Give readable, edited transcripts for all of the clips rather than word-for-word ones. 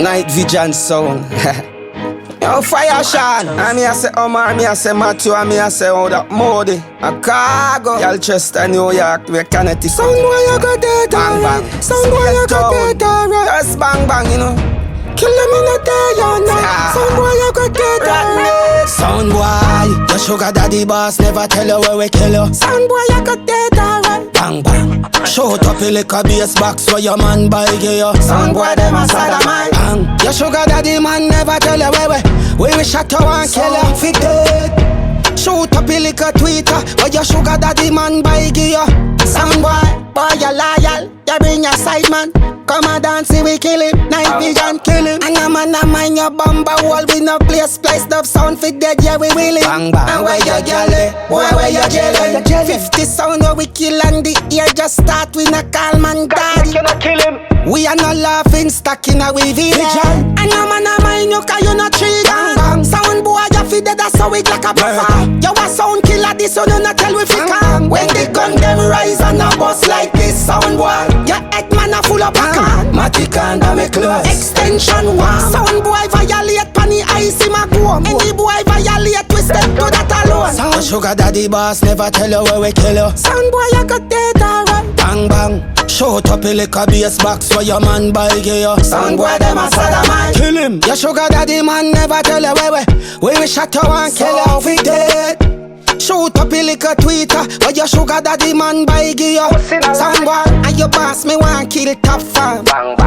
Night Vision Sound. Yo, fire Shawn. And me I say Omar, me I say Matthew, and me I say oh that Modi. A Khago. Y'all Chester, New York, we're Connecticut. Sound boy you got dead, bang bang. Sound boy you got dead, alright. Just bang bang, you know. Kill them in the day, you know. Sound boy you got dead, alright. Sound boy, your sugar daddy boss never tell you where we kill you. Sound boy you got dead, alright. Bang bang. Shoot up a lick a bass box where your man buy you. Sound boy them a sodomite. Bang. Your sugar daddy man never tell you where we shot you and kill you. Fit dead. Shoot up a lick a Twitter where your sugar daddy man buy you. Sound boy you loyal. You bring your side man. Come and dance, we kill him. Night Vision kill him. And a man a mind your bumper wall. We no play spliced up sound fit dead, yeah we will him. Bang bang. And where you jelly? Boy where you jelly? 50 sound where we kill and the ear just start with a call man daddy. You no kill him. We are not laughing, stuck in a we vision. And a man a mind you cause you no trigger. Sound boy you fit dead, that's how it like a buffer. You a sound killer, this one you not tell we fi come. When the gun them rise and a bust like this sound boy. Your head man a full of Matic and a me close. Extension one. Sound boy violate panny ice him a go. Any boy violate we step to that alone. Sound sugar daddy boss never tell you where we kill you. Sound boy you got dead alright. Bang bang. Shoot up a lick a bass box where your man buy you. Sound boy them a sodomite. Kill him. Your sugar daddy man never tell you where we shot you and kill you. We dead. Shoot up a lick a Twitter where your sugar daddy man buy you. Sound boy and your boss me want kill top farm.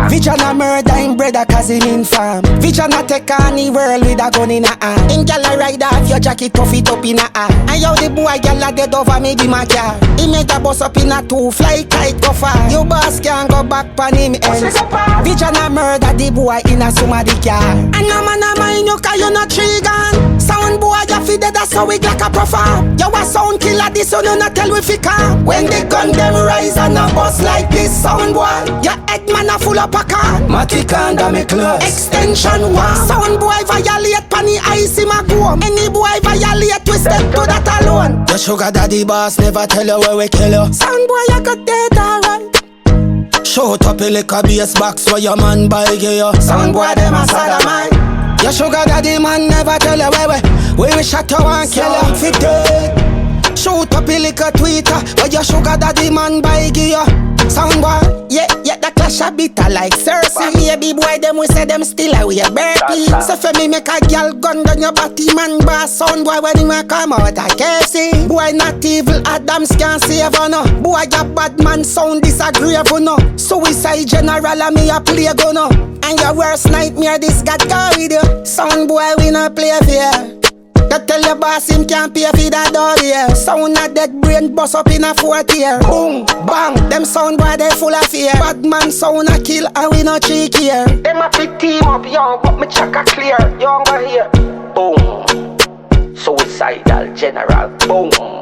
Vision a murder him brother cause him infam. Vision a take on the world with a gun in a hand. Him gyal a ride off your jacket, puff it up in a hand. And yo the boy gyal a dead over me be my car. He make a bus up in a two fly kite go far. Your boss can't go back pan him ends. Vision a murder the boy in a somebody car. And no man a mind you cause you not trigger. Sound boy you fi dead that's how we like a profile. You a sound killer, this one you not tell we fi come. When the gun them rise and a bust like this sound boy. Your head man a full of a car. Matic and a me close. Extension one. Sound boy violate panny ice him a go. Any boy violate we step to that alone. Your sugar daddy boss never tell you where we kill you. Sound boy you got dead alright. Shoot up a lick a bass box where your man buy you. Sound boy them a sodomite. Your sugar daddy man never tell you where we shot you and kill you. Fit dead. Shoot up a lick a Twitter where your sugar daddy man buy you. Sound boy, yeah, the clash a bitter like Cersei. Baby boy, them we say them still a we a burpee. So for me make a girl gun down your body man boss. Sound boy when him a come out a KFC. Boy not evil, Adams can't save her no. Boy your bad man sound disagree no. Suicide general and me a play gun no. And your worst nightmare this got go with you. Sound boy we no play fair. That tell your boss him can't pay for that door here. Sound a dead brain bust up in a fourth year. Boom, bang, them sound boy they full of fear. Bad man sound a kill and we no cheek here. Them a fit team up young but me check a clear. Young go here. Boom, suicidal general. Boom.